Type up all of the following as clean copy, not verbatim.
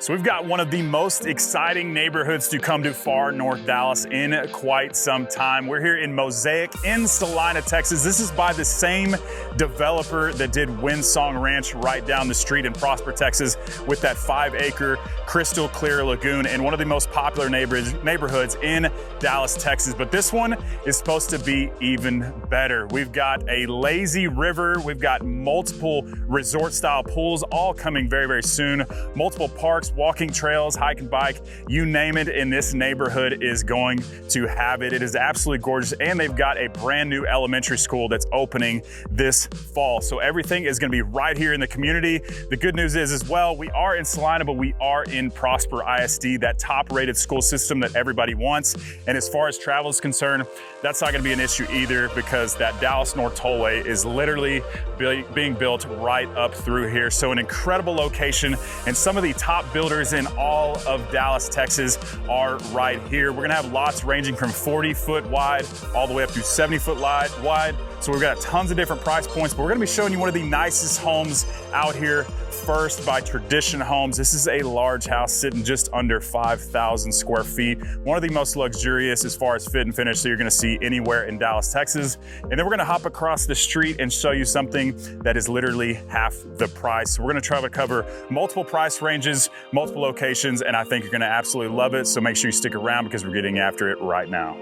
So we've got one of the most exciting neighborhoods to come to far North Dallas in quite some time. We're here in Mosaic in Celina, Texas. This is by the same developer that did Windsong Ranch right down the street in Prosper, Texas, with that 5-acre crystal clear lagoon and one of the most popular neighborhoods in Dallas, Texas. But this one is supposed to be even better. We've got a lazy river. We've got multiple resort style pools all coming very, very soon. Multiple parks, walking trails, hike and bike, you name it, in this neighborhood is going to have it. It is absolutely gorgeous, and they've got a brand new elementary school that's opening this fall. So everything is going to be right here in the community. The good news is as well, we are in Celina, but we are in Prosper ISD, that top-rated school system that everybody wants. And as far as travel is concerned, that's not going to be an issue either, because that Dallas North Tollway is literally being built right up through here. So an incredible location, and some of the top builders in all of Dallas, Texas are right here. We're gonna have lots ranging from 40-foot wide all the way up to 70-foot wide. So we've got tons of different price points, but we're gonna be showing you one of the nicest homes out here first by Tradition Homes. This is a large house sitting just under 5,000 square feet. One of the most luxurious as far as fit and finish that you're gonna see anywhere in Dallas, Texas. And then we're gonna hop across the street and show you something that is literally half the price. So we're gonna try to cover multiple price ranges, multiple locations, and I think you're gonna absolutely love it. So make sure you stick around because we're getting after it right now.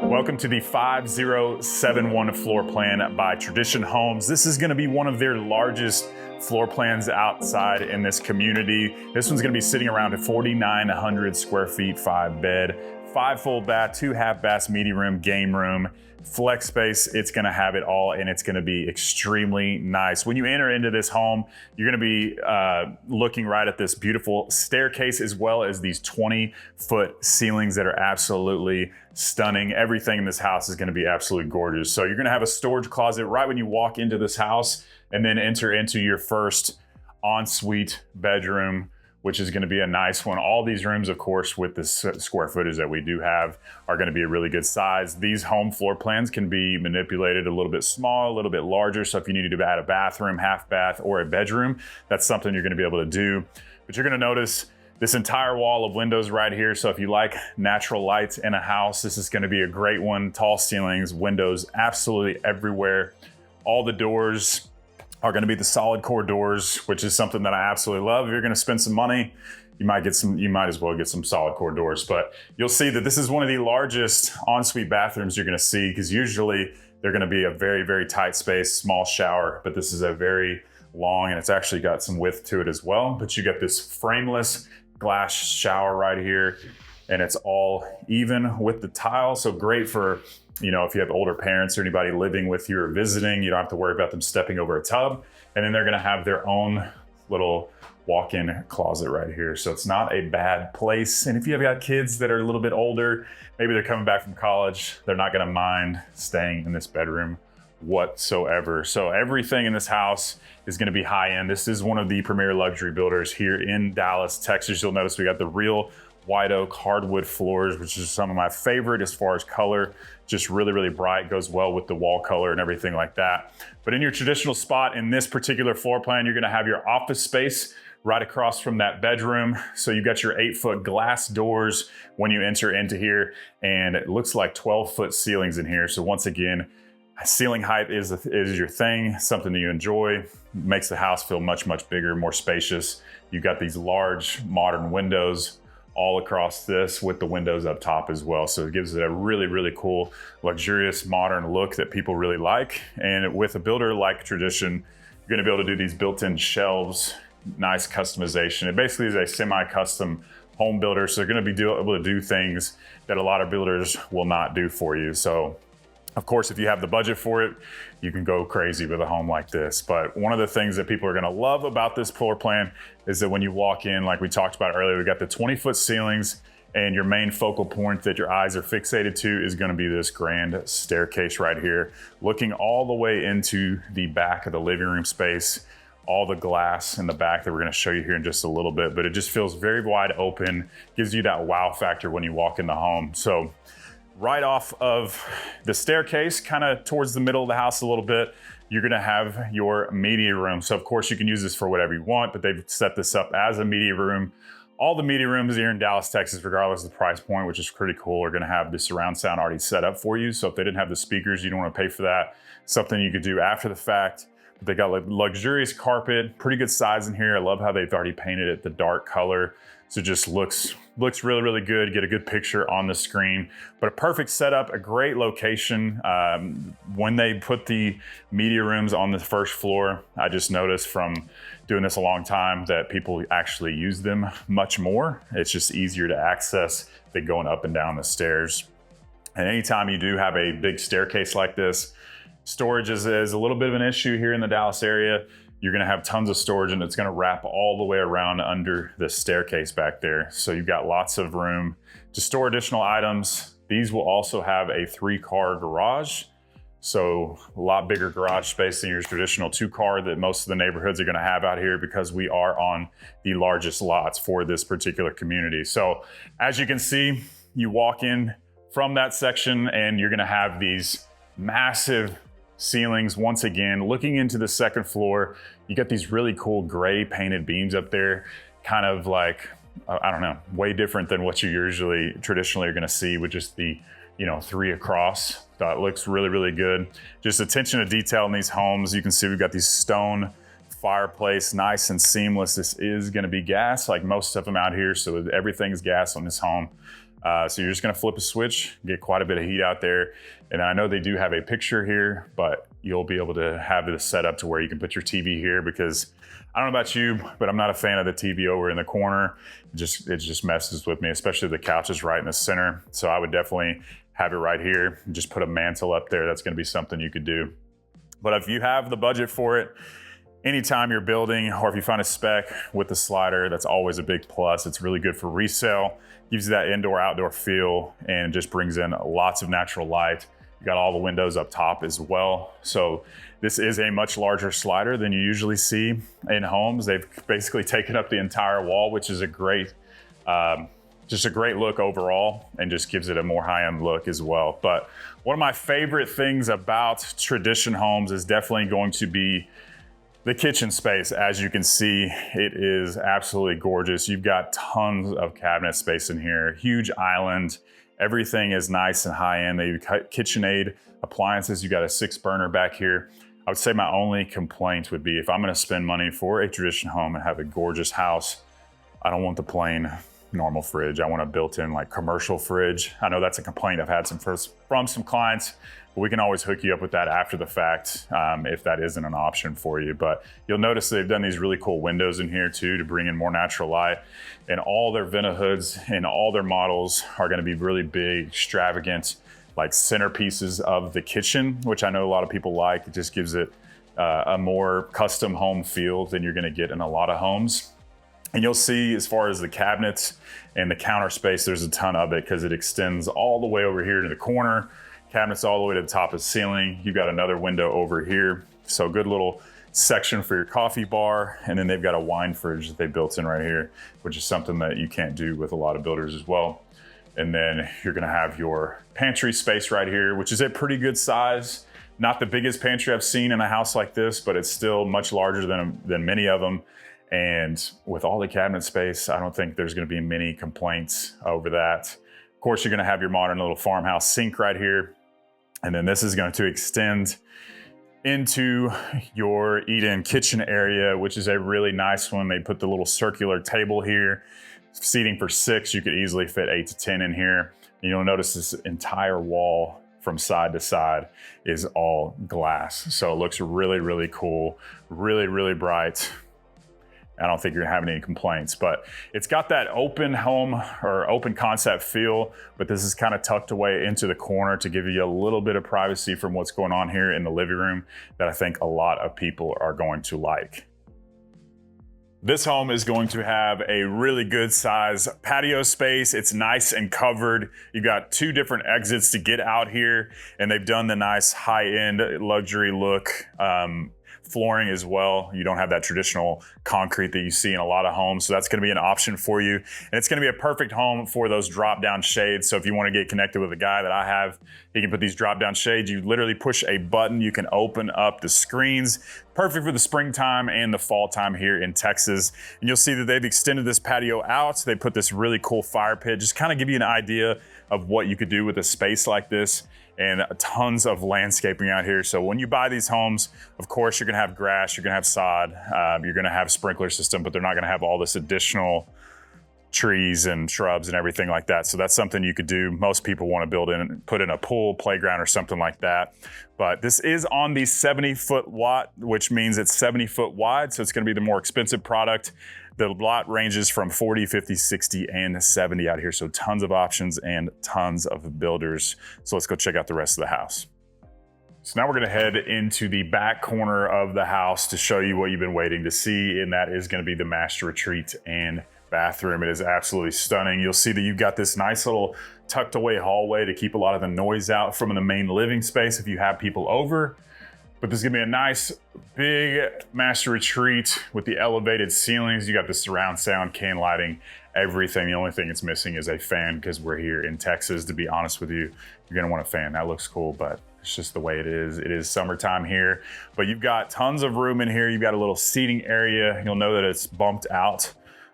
Welcome to the 5071 floor plan by Tradition Homes. This is going to be one of their largest floor plans outside in this community. This one's going to be sitting around at 4,900 square feet, 5-bed, 5 full bath, 2 half baths, media room, game room, flex space. It's going to have it all, and it's going to be extremely nice. When you enter into this home, you're going to be looking right at this beautiful staircase, as well as these 20-foot ceilings that are absolutely stunning. Everything in this house is going to be absolutely gorgeous. So you're going to have a storage closet right when you walk into this house, and then enter into your first ensuite bedroom, which is going to be a nice one. All these rooms, of course, with the square footage that we do have, are going to be a really good size. These home floor plans can be manipulated a little bit small, a little bit larger. So if you needed to add a bathroom, half bath, or a bedroom, that's something you're going to be able to do. But you're going to notice this entire wall of windows right here. So if you like natural light in a house, this is going to be a great one. Tall ceilings, windows absolutely everywhere. All the doors are going to be the solid core doors, which is something that I absolutely love. If you're going to spend some money, you might as well get some solid core doors. But you'll see that this is one of the largest ensuite bathrooms you're going to see, because usually they're going to be a very, very tight space, small shower, but this is a very long, and it's actually got some width to it as well. But you get this frameless glass shower right here, and it's all even with the tile. So great for, if you have older parents or anybody living with you or visiting, you don't have to worry about them stepping over a tub. And then they're gonna have their own little walk-in closet right here. So it's not a bad place. And if you have got kids that are a little bit older, maybe they're coming back from college, they're not gonna mind staying in this bedroom whatsoever. So everything in this house is going to be high end. This is one of the premier luxury builders here in Dallas, Texas. You'll notice we got the real white oak hardwood floors, which is some of my favorite as far as color. Just really, really bright, goes well with the wall color and everything like that. But in your traditional spot in this particular floor plan, you're going to have your office space right across from that bedroom. So you got your 8-foot glass doors when you enter into here, and it looks like 12-foot ceilings in here. So once again, ceiling height is your thing, something that you enjoy. Makes the house feel much, much bigger, more spacious. You've got these large modern windows all across this with the windows up top as well. So it gives it a really, really cool, luxurious, modern look that people really like. And with a builder like Tradition, you're gonna be able to do these built-in shelves, nice customization. It basically is a semi-custom home builder. So they're gonna be able to do things that a lot of builders will not do for you. So Of course, if you have the budget for it, you can go crazy with a home like this. But one of the things that people are gonna love about this floor plan is that when you walk in, like we talked about earlier, we got the 20-foot ceilings, and your main focal point that your eyes are fixated to is gonna be this grand staircase right here, looking all the way into the back of the living room space, all the glass in the back that we're gonna show you here in just a little bit, but it just feels very wide open, gives you that wow factor when you walk in the home. So right off of the staircase, kind of towards the middle of the house a little bit, you're gonna have your media room. So of course you can use this for whatever you want, but they've set this up as a media room. All the media rooms here in Dallas, Texas, regardless of the price point, which is pretty cool, are gonna have the surround sound already set up for you. So if they didn't have the speakers, you don't wanna pay for that. Something you could do after the fact. But they got like luxurious carpet, pretty good size in here. I love how they've already painted it the dark color. So it just looks really, really good. Get a good picture on the screen, but a perfect setup, a great location. When they put the media rooms on the first floor, I just noticed from doing this a long time that people actually use them much more. It's just easier to access than going up and down the stairs. And anytime you do have a big staircase like this, storage is a little bit of an issue here in the Dallas area. You're gonna have tons of storage, and it's gonna wrap all the way around under the staircase back there. So you've got lots of room to store additional items. These will also have a 3-car garage. So a lot bigger garage space than your traditional 2-car that most of the neighborhoods are gonna have out here, because we are on the largest lots for this particular community. So as you can see, you walk in from that section and you're gonna have these massive ceilings. Once again, looking into the second floor, you got these really cool gray painted beams up there, kind of like, I don't know, way different than what you usually traditionally are gonna see with just the, 3 across. So it looks really, really good. Just attention to detail in these homes. You can see we've got these stone fireplace, nice and seamless. This is gonna be gas like most of them out here. So everything's gas on this home. So you're just gonna flip a switch, get quite a bit of heat out there. And I know they do have a picture here, but you'll be able to have this set up to where you can put your TV here, because I don't know about you, but I'm not a fan of the TV over in the corner. It just messes with me, especially the couch is right in the center. So I would definitely have it right here and just put a mantle up there. That's gonna be something you could do. But if you have the budget for it, anytime you're building, or if you find a spec with the slider, that's always a big plus. It's really good for resale, gives you that indoor-outdoor feel, and just brings in lots of natural light. You got all the windows up top as well. So this is a much larger slider than you usually see in homes. They've basically taken up the entire wall, which is a great, just a great look overall, and just gives it a more high-end look as well. But one of my favorite things about Tradition homes is definitely going to be the kitchen space. As you can see, it is absolutely gorgeous. You've got tons of cabinet space in here, huge island. Everything is nice and high end. They've got KitchenAid appliances. You got a 6-burner back here. I would say my only complaint would be, if I'm gonna spend money for a Tradition home and have a gorgeous house, I don't want the plain normal fridge. I want a built-in like commercial fridge. I know that's a complaint I've had from some clients, but we can always hook you up with that after the fact if that isn't an option for you. But you'll notice they've done these really cool windows in here too to bring in more natural light. And all their vent hoods and all their models are gonna be really big, extravagant, like centerpieces of the kitchen, which I know a lot of people like. It just gives it a more custom home feel than you're gonna get in a lot of homes. And you'll see, as far as the cabinets and the counter space, there's a ton of it because it extends all the way over here to the corner. Cabinets all the way to the top of the ceiling. You've got another window over here. So good little section for your coffee bar. And then they've got a wine fridge that they built in right here, which is something that you can't do with a lot of builders as well. And then you're gonna have your pantry space right here, which is a pretty good size. Not the biggest pantry I've seen in a house like this, but it's still much larger than many of them. And with all the cabinet space, I don't think there's gonna be many complaints over that. Of course, you're gonna have your modern little farmhouse sink right here. And then this is going to extend into your eat-in kitchen area, which is a really nice one. They put the little circular table here, seating for 6. You could easily fit 8 to 10 in here. And you'll notice this entire wall from side to side is all glass. So it looks really, really cool, really, really bright. I don't think you're gonna have any complaints, but it's got that open home or open concept feel, but this is kind of tucked away into the corner to give you a little bit of privacy from what's going on here in the living room that I think a lot of people are going to like. This home is going to have a really good size patio space. It's nice and covered. You've got 2 different exits to get out here, and they've done the nice high-end luxury look flooring as well. You don't have that traditional concrete that you see in a lot of homes, so that's going to be an option for you. And it's going to be a perfect home for those drop-down shades. So if you want to get connected with a guy that I have, he can put these drop-down shades. You literally push a button, you can open up the screens. Perfect for the springtime and the fall time here in Texas. And you'll see that they've extended this patio out. They put this really cool fire pit, just kind of give you an idea of what you could do with a space like this, and tons of landscaping out here. So when you buy these homes, of course, you're gonna have grass, you're gonna have sod, you're gonna have sprinkler system, but they're not gonna have all this additional trees and shrubs and everything like that. So that's something you could do. Most people want to build in, put in a pool, playground, or something like that. But this is on the 70-foot lot, which means it's 70 foot wide. So it's going to be the more expensive product. The lot ranges from 40, 50, 60, and 70 out here. So tons of options and tons of builders. So let's go check out the rest of the house. So now we're gonna head into the back corner of the house to show you what you've been waiting to see, and that is gonna be the master retreat and bathroom. It is absolutely stunning. You'll see that you've got this nice little tucked away hallway to keep a lot of the noise out from the main living space if you have people over. But this is gonna be a nice big master retreat with the elevated ceilings. You got the surround sound, can lighting, everything. The only thing it's missing is a fan because we're here in Texas. To be honest with you, you're gonna want a fan. That looks cool, but it's just the way it is. It is summertime here, but you've got tons of room in here. You've got a little seating area. You'll know that it's bumped out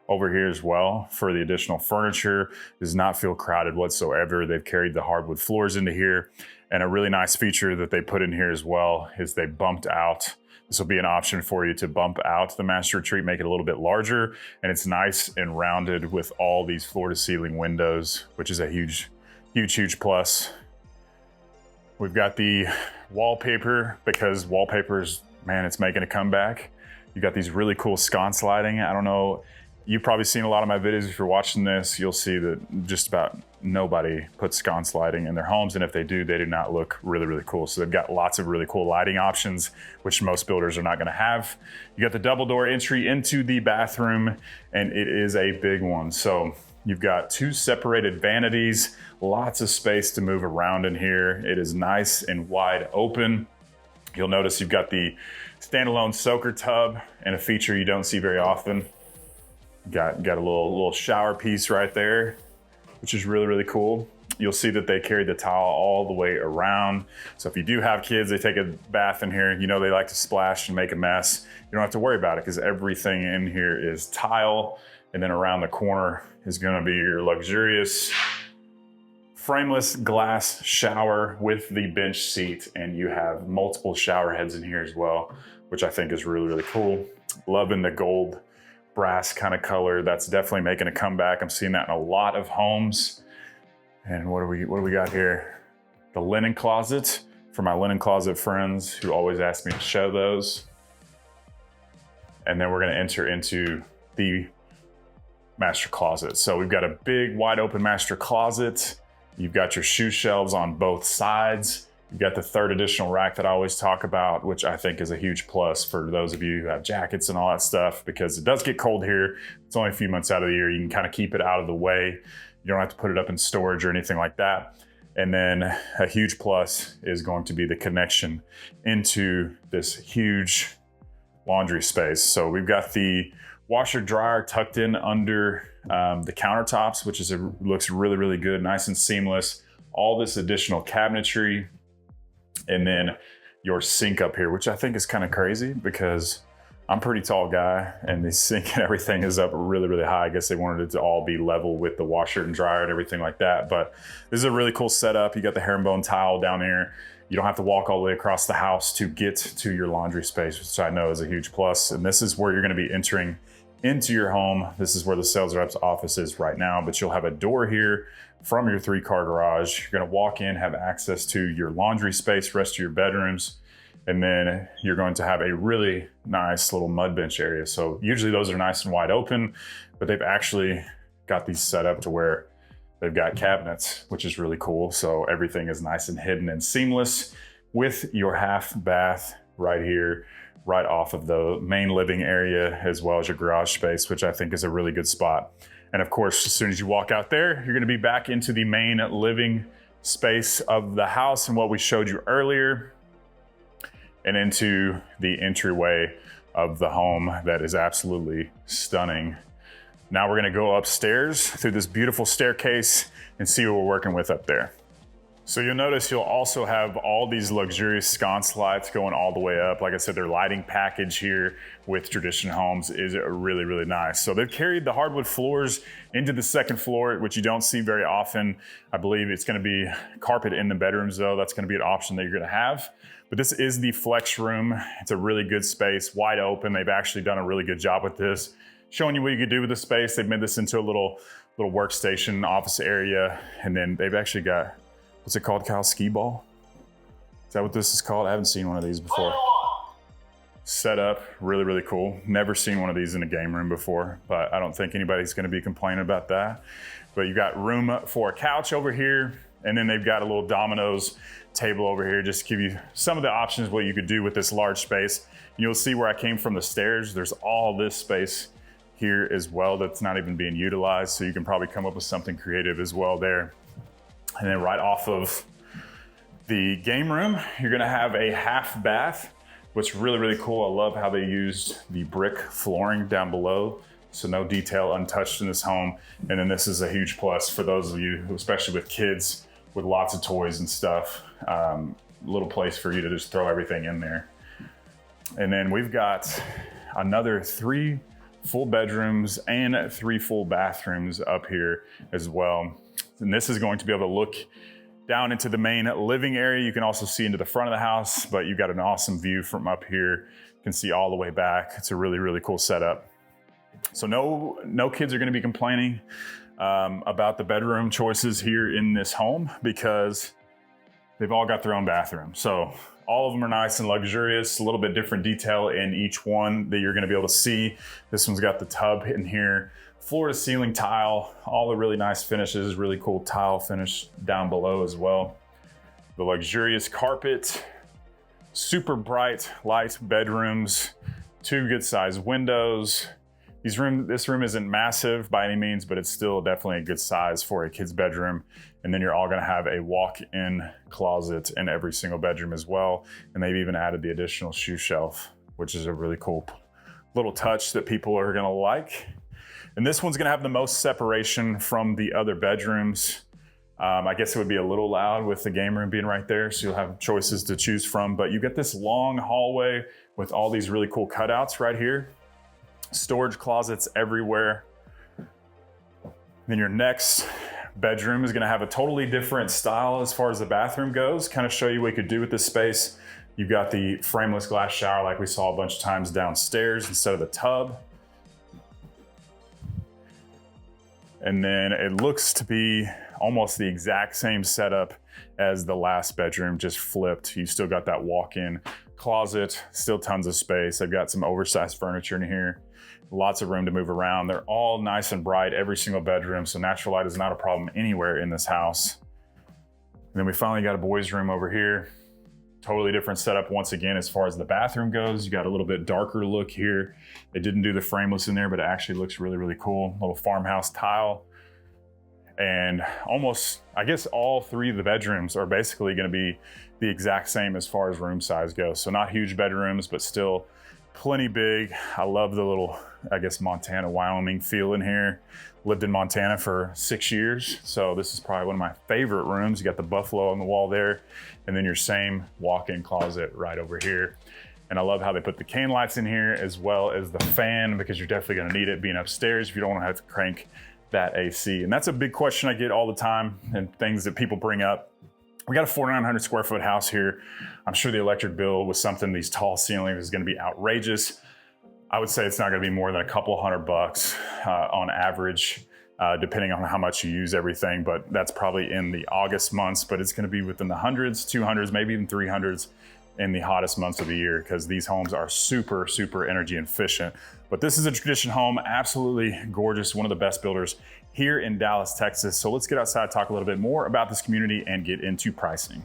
over here as well for the additional furniture. It does not feel crowded whatsoever. They've carried the hardwood floors into here. And a really nice feature that they put in here as well is they bumped out. This will be an option for you to bump out the master retreat, make it a little bit larger. And it's nice and rounded with all these floor to ceiling windows, which is a huge, huge, huge plus. We've got the wallpaper because wallpaper's, man, it's making a comeback. You got these really cool sconce lighting. I don't know, you've probably seen a lot of my videos. If you're watching this, you'll see that just about nobody puts sconce lighting in their homes. And if they do not look really, really cool. So they've got lots of really cool lighting options, which most builders are not gonna have. You got the double door entry into the bathroom, and it is a big one. So you've got 2 separated vanities, lots of space to move around in here. It is nice and wide open. You'll notice you've got the standalone soaker tub and a feature you don't see very often. Got a little shower piece right there, which is really, really cool. You'll see that they carry the tile all the way around. So if you do have kids, they take a bath in here, you know they like to splash and make a mess. You don't have to worry about it because everything in here is tile. And then around the corner is gonna be your luxurious frameless glass shower with the bench seat. And you have multiple shower heads in here as well, which I think is really, really cool. Loving the gold brass kind of color. That's definitely making a comeback. I'm seeing that in a lot of homes. And what do we got here? The linen closet for my linen closet friends who always ask me to show those. And then we're going to enter into the master closet. So we've got a big wide open master closet. You've got your shoe shelves on both sides. You've got the 3rd additional rack that I always talk about, which I think is a huge plus for those of you who have jackets and all that stuff, because it does get cold here. It's only a few months out of the year. You can kind of keep it out of the way. You don't have to put it up in storage or anything like that. And then a huge plus is going to be the connection into this huge laundry space. So we've got the washer dryer tucked in under the countertops, which looks really, really good, nice and seamless. All this additional cabinetry. And then your sink up here, which I think is kind of crazy because I'm a pretty tall guy and the sink and everything is up really, really high. I guess they wanted it to all be level with the washer and dryer and everything like that. But this is a really cool setup. You got the herringbone tile down here. You don't have to walk all the way across the house to get to your laundry space, which I know is a huge plus. And this is where you're going to be entering into your home. This is where the sales rep's office is right now, but you'll have a door here from your 3-car garage. You're gonna walk in, have access to your laundry space, rest of your bedrooms. And then you're going to have a really nice little mud bench area. So usually those are nice and wide open, but they've actually got these set up to where they've got cabinets, which is really cool. So everything is nice and hidden and seamless with your half bath right here, right off of the main living area, as well as your garage space, which I think is a really good spot. And of course, as soon as you walk out there, you're gonna be back into the main living space of the house and what we showed you earlier, and into the entryway of the home that is absolutely stunning. Now we're gonna go upstairs through this beautiful staircase and see what we're working with up there. So you'll notice you'll also have all these luxurious sconce lights going all the way up. Like I said, their lighting package here with Tradition Homes is really, really nice. So they've carried the hardwood floors into the second floor, which you don't see very often. I believe it's gonna be carpet in the bedrooms though. That's gonna be an option that you're gonna have. But this is the flex room. It's a really good space, wide open. They've actually done a really good job with this, showing you what you could do with the space. They've made this into a little workstation office area. And then they've actually got, what's it called, Kyle? Skee ball? Is that what this is called? I haven't seen one of these before. Set up, really, really cool. Never seen one of these in a game room before, but I don't think anybody's gonna be complaining about that. But you got room for a couch over here, and then they've got a little Domino's table over here, just to give you some of the options what you could do with this large space. And you'll see where I came from the stairs. There's all this space here as well that's not even being utilized, so you can probably come up with something creative as well there. And then right off of the game room, you're gonna have a half bath, which is really, really cool. I love how they used the brick flooring down below, so no detail untouched in this home. And then this is a huge plus for those of you, especially with kids, with lots of toys and stuff. Little place for you to just throw everything in there. And then we've got another 3 full bedrooms and 3 full bathrooms up here as well. And this is going to be able to look down into the main living area. You can also see into the front of the house, but you've got an awesome view from up here. You can see all the way back. It's a really, really cool setup. So no kids are gonna be complaining about the bedroom choices here in this home, because they've all got their own bathroom. So all of them are nice and luxurious, a little bit different detail in each one that you're gonna be able to see. This one's got the tub in here, floor to ceiling tile, all the really nice finishes, really cool tile finish down below as well. The luxurious carpet, super bright light bedrooms, 2 good sized windows. This room isn't massive by any means, but it's still definitely a good size for a kid's bedroom. And then you're all gonna have a walk-in closet in every single bedroom as well. And they've even added the additional shoe shelf, which is a really cool little touch that people are gonna like. And this one's gonna have the most separation from the other bedrooms. I guess it would be a little loud with the game room being right there, so you'll have choices to choose from, but you get this long hallway with all these really cool cutouts right here. Storage closets everywhere. Then your next bedroom is gonna have a totally different style as far as the bathroom goes. Kind of show you what you could do with this space. You've got the frameless glass shower like we saw a bunch of times downstairs instead of the tub. And then it looks to be almost the exact same setup as the last bedroom, just flipped. You still got that walk-in closet, still tons of space. They've got some oversized furniture in here, lots of room to move around. They're all nice and bright, every single bedroom, so natural light is not a problem anywhere in this house. And then we finally got a boys' room over here. Totally different setup once again as far as the bathroom goes. You got a little bit darker look here. They didn't do the frameless in there, but it actually looks really, really cool. Little farmhouse tile. And almost, I guess all 3 of the bedrooms are basically gonna be the exact same as far as room size goes. So not huge bedrooms, but still plenty big. I love the little, I guess, Montana, Wyoming feel in here. Lived in Montana for 6 years, so this is probably one of my favorite rooms. You got the buffalo on the wall there, and then your same walk-in closet right over here. And I love how they put the cane lights in here as well as the fan, because you're definitely gonna need it being upstairs if you don't wanna have to crank that AC. And that's a big question I get all the time and things that people bring up. We got a 4,900 square foot house here. I'm sure the electric bill with something these tall ceilings is gonna be outrageous. I would say it's not gonna be more than a couple $100 on average, depending on how much you use everything, but that's probably in the August months, but it's gonna be within the hundreds, 200s, maybe even 300s in the hottest months of the year because these homes are super, super energy efficient. But this is a tradition home, absolutely gorgeous, one of the best builders here in Dallas, Texas. So let's get outside, talk a little bit more about this community and get into pricing.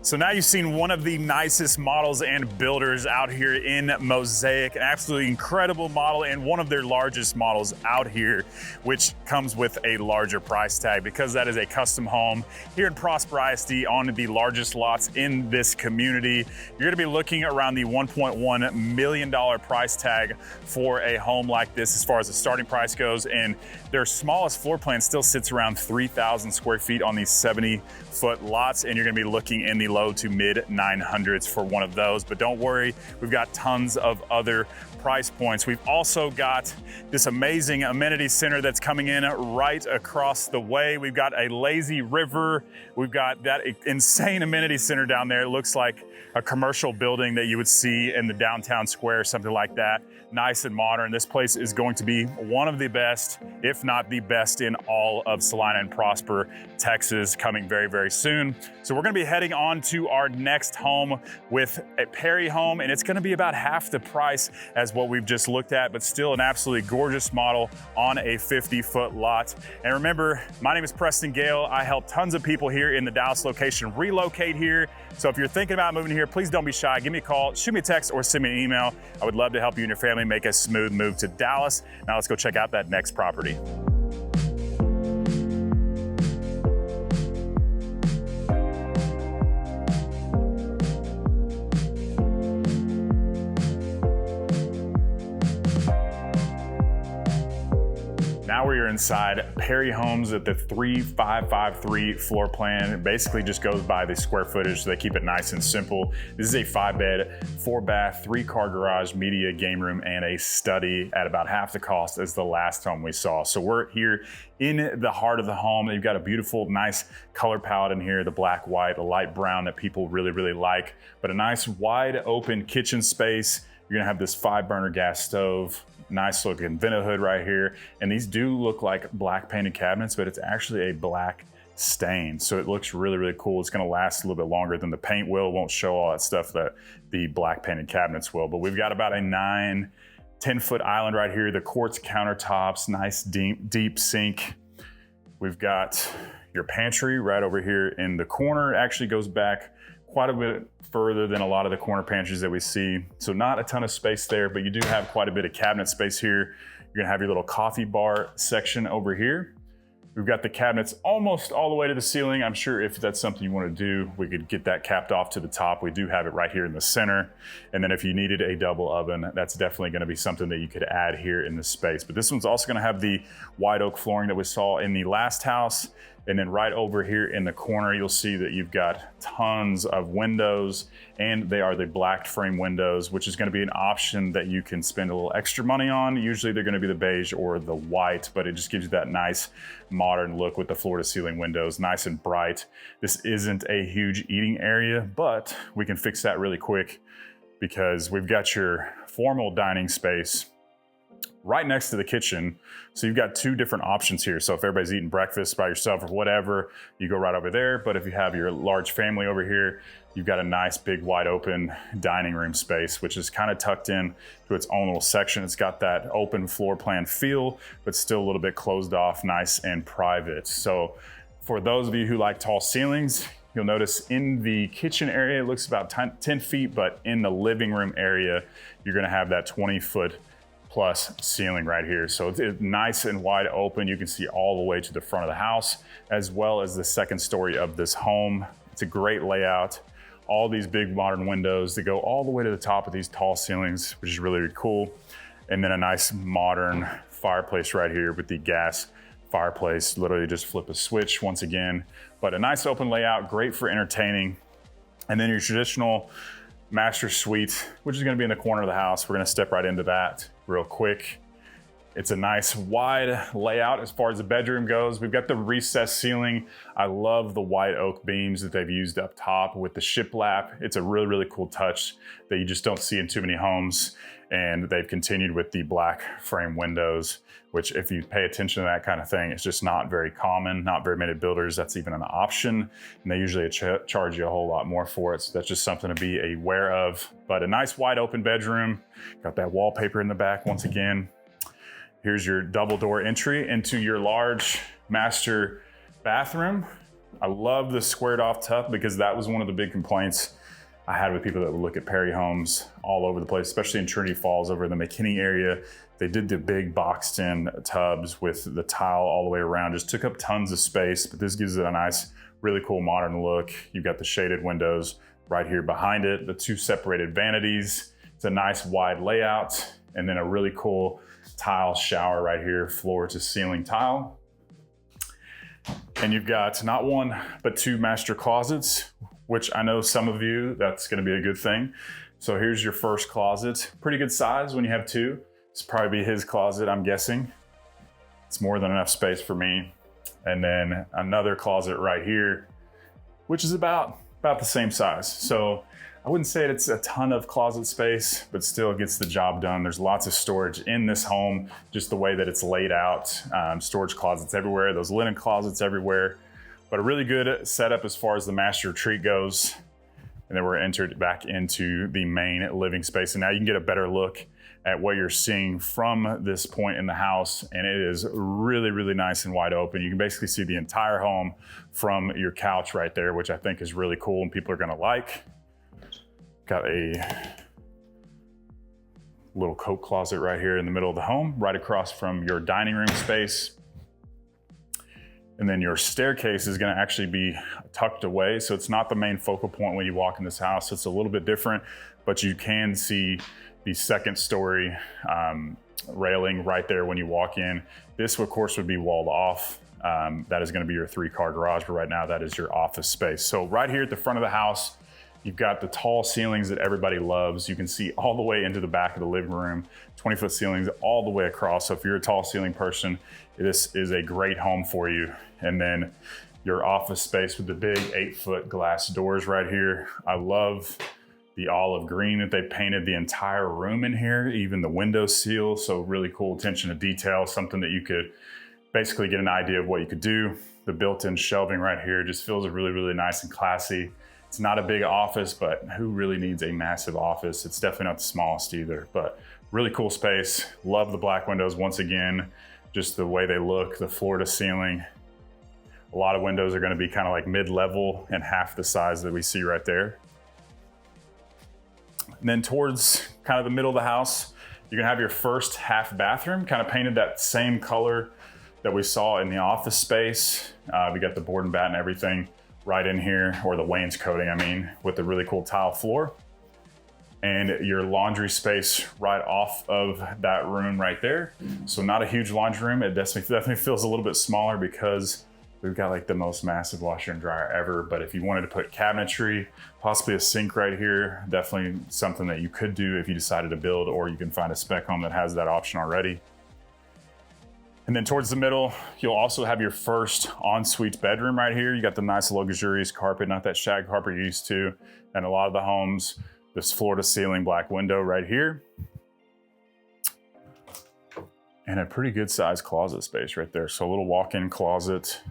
So now you've seen one of the nicest models and builders out here in Mosaic, an absolutely incredible model and one of their largest models out here, which comes with a larger price tag because that is a custom home here in Prosper ISD on the largest lots in this community. You're gonna be looking around the $1.1 million price tag for a home like this as far as the starting price goes, and their smallest floor plan still sits around 3,000 square feet on these 70-foot lots, and you're gonna be looking in the low to mid 900s for one of those. But don't worry, we've got tons of other price points. We've also got this amazing amenity center that's coming in right across the way. We've got a lazy river. We've got that insane amenity center down there. It looks like a commercial building that you would see in the downtown square, something like that. Nice and modern. This place is going to be one of the best, if not the best, in all of Celina and Prosper, Texas, coming very, very soon. So we're gonna be heading on to our next home with a Perry home, and it's gonna be about half the price as what we've just looked at, but still an absolutely gorgeous model on a 50-foot lot. And remember, my name is Preston Gale. I help tons of people here in the Dallas location relocate here. So if you're thinking about moving here, please don't be shy. Give me a call, shoot me a text, or send me an email. I would love to help you and your family make a smooth move to Dallas. Now let's go check out that next property. Now we are inside Perry Homes at the 3553 floor plan. It basically just goes by the square footage, so they keep it nice and simple. This is a 5-bed, 4-bath, 3-car garage, media, game room, and a study at about half the cost as the last home we saw. So we're here in the heart of the home. You've got a beautiful, nice color palette in here, the black, white, the light brown that people really, really like, but a nice wide open kitchen space. You're gonna have this 5-burner gas stove, nice looking vent hood right here. And these do look like black painted cabinets, but it's actually a black stain. So it looks really, really cool. It's gonna last a little bit longer than the paint will. It won't show all that stuff that the black painted cabinets will. But we've got about a 10-foot island right here. The quartz countertops, nice deep sink. We've got your pantry right over here in the corner. It actually goes back quite a bit further than a lot of the corner pantries that we see. So not a ton of space there, but you do have quite a bit of cabinet space here. You're gonna have your little coffee bar section over here. We've got the cabinets almost all the way to the ceiling. I'm sure if that's something you want to do, we could get that capped off to the top. We do have it right here in the center. And then if you needed a double oven, that's definitely going to be something that you could add here in this space. But this one's also going to have the white oak flooring that we saw in the last house. And then right over here in the corner, you'll see that you've got tons of windows, and they are the black frame windows, which is going to be an option that you can spend a little extra money on. Usually they're going to be the beige or the white, but it just gives you that nice modern look with the floor to ceiling windows, nice and bright. This isn't a huge eating area, but we can fix that really quick because we've got your formal dining space right next to the kitchen. So you've got two different options here. So if everybody's eating breakfast by yourself or whatever, you go right over there. But if you have your large family over here, you've got a nice big wide open dining room space, which is kind of tucked in to its own little section. It's got that open floor plan feel, but still a little bit closed off, nice and private. So for those of you who like tall ceilings, you'll notice in the kitchen area, it looks about 10 feet, but in the living room area, you're gonna have that 20-foot plus ceiling right here. So it's nice and wide open. You can see all the way to the front of the house, as well as the second story of this home. It's a great layout. All these big modern windows that go all the way to the top of these tall ceilings, which is really, really cool. And then a nice modern fireplace right here with the gas fireplace. Literally just flip a switch once again, but a nice open layout, great for entertaining. And then your traditional master suite, which is gonna be in the corner of the house. We're gonna step right into that real quick. It's a nice wide layout as far as the bedroom goes. We've got the recessed ceiling. I love the white oak beams that they've used up top with the shiplap. It's a really, really cool touch that you just don't see in too many homes. And they've continued with the black frame windows, which if you pay attention to that kind of thing, it's just not very common. Not very many builders, that's even an option. And they usually charge you a whole lot more for it. So that's just something to be aware of. But a nice wide open bedroom. Got that wallpaper in the back once again. Here's your double door entry into your large master bathroom. I love the squared off tub because that was one of the big complaints I had with people that would look at Perry homes all over the place, especially in Trinity Falls over in the McKinney area. They did the big boxed in tubs with the tile all the way around, just took up tons of space, but this gives it a nice, really cool modern look. You've got the shaded windows right here behind it, the two separated vanities. It's a nice wide layout, and then a really cool tile shower right here, floor to ceiling tile. And you've got not one, but two master closets, which I know some of you, that's gonna be a good thing. So here's your first closet. Pretty good size when you have two. It's probably his closet, I'm guessing. It's more than enough space for me. And then another closet right here, which is about the same size. So I wouldn't say it's a ton of closet space, but still gets the job done. There's lots of storage in this home, just the way that it's laid out. Storage closets everywhere, those linen closets everywhere. But a really good setup as far as the master retreat goes. And then we're entered back into the main living space. And now you can get a better look at what you're seeing from this point in the house. And it is really, really nice and wide open. You can basically see the entire home from your couch right there, which I think is really cool and people are gonna like. Got a little coat closet right here in the middle of the home, right across from your dining room space. And then your staircase is gonna actually be tucked away. So it's not the main focal point when you walk in this house. It's a little bit different, but you can see the second story railing right there when you walk in. This of course would be walled off. That is gonna be your 3-car garage, but right now that is your office space. So right here at the front of the house, you've got the tall ceilings that everybody loves. You can see all the way into the back of the living room, 20-foot ceilings all the way across. So if you're a tall ceiling person, this is a great home for you. And then your office space with the big 8-foot glass doors right here. I love the olive green that they painted the entire room in here, even the window seal. So really cool attention to detail, something that you could basically get an idea of what you could do. The built-in shelving right here just feels really, really nice and classy. It's not a big office, but who really needs a massive office? It's definitely not the smallest either, but really cool space. Love the black windows once again, just the way they look, the floor to ceiling. A lot of windows are gonna be kind of like mid-level and half the size that we see right there. And then towards kind of the middle of the house, you're gonna have your first half bathroom, kind of painted that same color that we saw in the office space. We got the board and bat and everything right in here, or the wainscoting, I mean, with the really cool tile floor. And your laundry space right off of that room right there. So not a huge laundry room. It definitely feels a little bit smaller because we've got like the most massive washer and dryer ever. But if you wanted to put cabinetry, possibly a sink right here, definitely something that you could do if you decided to build, or you can find a spec home that has that option already. And then towards the middle, you'll also have your first ensuite bedroom right here. You got the nice luxurious carpet, not that shag carpet you're used to. And a lot of the homes, this floor to ceiling black window right here. And a pretty good sized closet space right there. So a little walk-in closet.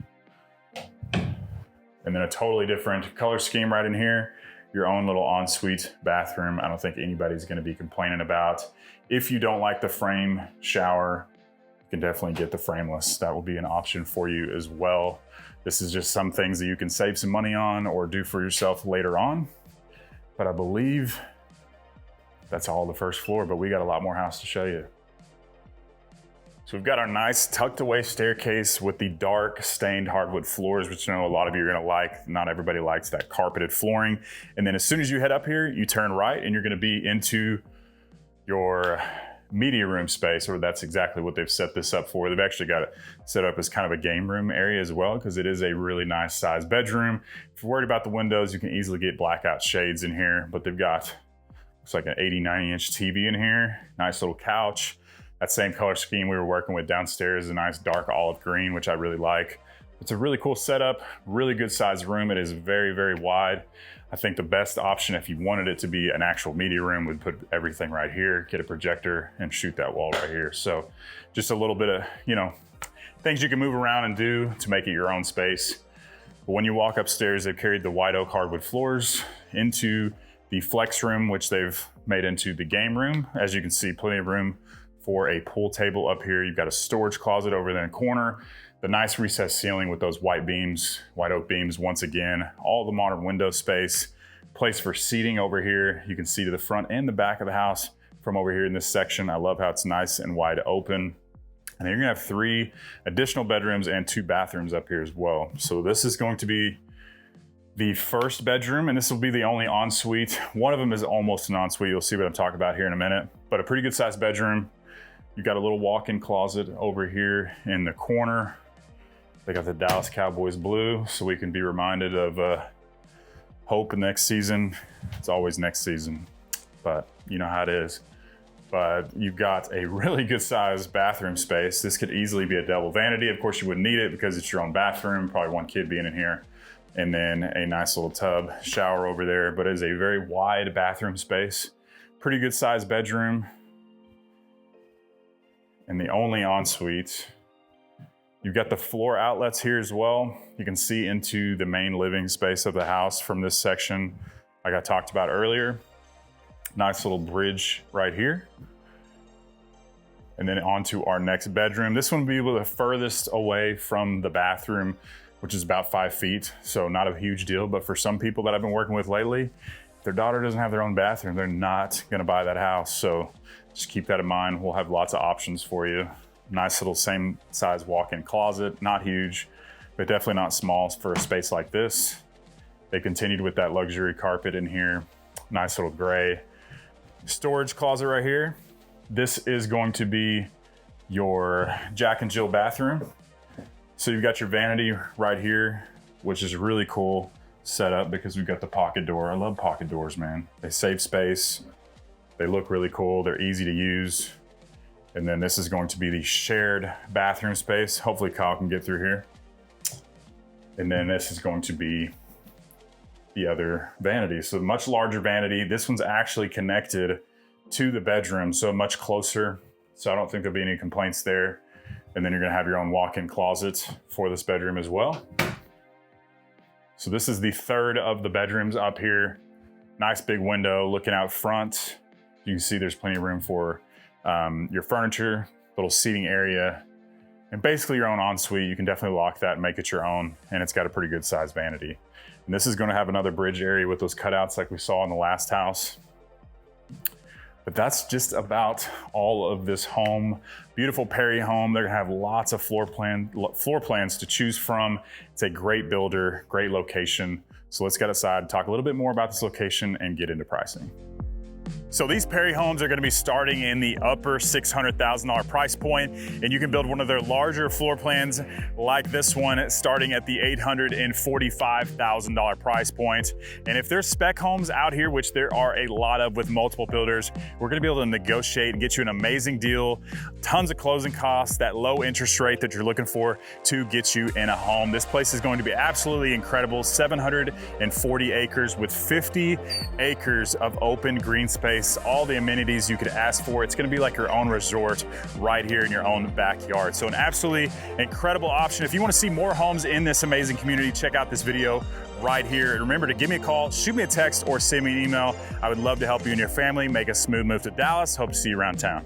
And then a totally different color scheme right in here. Your own little ensuite bathroom. I don't think anybody's gonna be complaining about. If you don't like the frame shower, you can definitely get the frameless. That will be an option for you as well. This is just some things that you can save some money on or do for yourself later on. But I believe that's all the first floor, but we got a lot more house to show you. So we've got our nice tucked away staircase with the dark stained hardwood floors, which I know a lot of you are gonna like. Not everybody likes that carpeted flooring. And then as soon as you head up here, you turn right and you're gonna be into your media room space, or that's exactly what they've set this up for. They've actually got it set up as kind of a game room area as well, because it is a really nice sized bedroom. If you're worried about the windows, you can easily get blackout shades in here, but they've got, looks like an 80, 90 inch TV in here. Nice little couch. That same color scheme we were working with downstairs is a nice dark olive green, which I really like. It's a really cool setup, really good sized room. It is very, very wide. I think the best option if you wanted it to be an actual media room would put everything right here, get a projector and shoot that wall right here. So just a little bit of, things you can move around and do to make it your own space. But when you walk upstairs, they've carried the white oak hardwood floors into the flex room, which they've made into the game room. As you can see, plenty of room for a pool table up here. You've got a storage closet over there in the corner, the nice recessed ceiling with those white beams, white oak beams once again, all the modern window space, place for seating over here. You can see to the front and the back of the house from over here in this section. I love how it's nice and wide open. And then you're gonna have 3 additional bedrooms and 2 bathrooms up here as well. So this is going to be the first bedroom, and this will be the only ensuite. One of them is almost an ensuite. You'll see what I'm talking about here in a minute, but a pretty good sized bedroom. You've got a little walk-in closet over here in the corner. They got the Dallas Cowboys blue, so we can be reminded of hope next season. It's always next season, but you know how it is. But you've got a really good sized bathroom space. This could easily be a double vanity. Of course, you wouldn't need it because it's your own bathroom, probably one kid being in here. And then a nice little tub shower over there, but it is a very wide bathroom space. Pretty good sized bedroom. And the only ensuite. You've got the floor outlets here as well. You can see into the main living space of the house from this section, like I talked about earlier. Nice little bridge right here. And then onto our next bedroom. This one will be the furthest away from the bathroom, which is about 5 feet. So not a huge deal, but for some people that I've been working with lately, if their daughter doesn't have their own bathroom, they're not gonna buy that house. So just keep that in mind. We'll have lots of options for you. Nice little same size walk-in closet, not huge, but definitely not small for a space like this. They continued with that luxury carpet in here. Nice little gray storage closet right here. This is going to be your Jack and Jill bathroom. So you've got your vanity right here, which is really cool setup because we've got the pocket door. I love pocket doors, man. They save space. They look really cool. They're easy to use. And then this is going to be the shared bathroom space. Hopefully Kyle can get through here. And then this is going to be the other vanity. So much larger vanity. This one's actually connected to the bedroom, so much closer. So I don't think there'll be any complaints there. And then you're gonna have your own walk-in closet for this bedroom as well. So this is the third of the bedrooms up here. Nice big window looking out front. You can see there's plenty of room for your furniture, little seating area, and basically your own ensuite. You can definitely lock that and make it your own, and it's got a pretty good sized vanity. And this is gonna have another bridge area with those cutouts like we saw in the last house. But that's just about all of this home. Beautiful Perry home. They're gonna have lots of floor plans to choose from. It's a great builder, great location. So let's get aside, talk a little bit more about this location and get into pricing. So these Perry homes are gonna be starting in the upper $600,000 price point, and you can build one of their larger floor plans like this one starting at the $845,000 price point. And if there's spec homes out here, which there are a lot of with multiple builders, we're gonna be able to negotiate and get you an amazing deal, tons of closing costs, that low interest rate that you're looking for to get you in a home. This place is going to be absolutely incredible. 740 acres with 50 acres of open green space, all the amenities you could ask for. It's gonna be like your own resort right here in your own backyard. So an absolutely incredible option. If you wanna see more homes in this amazing community, check out this video right here. And remember to give me a call, shoot me a text, or send me an email. I would love to help you and your family make a smooth move to Dallas. Hope to see you around town.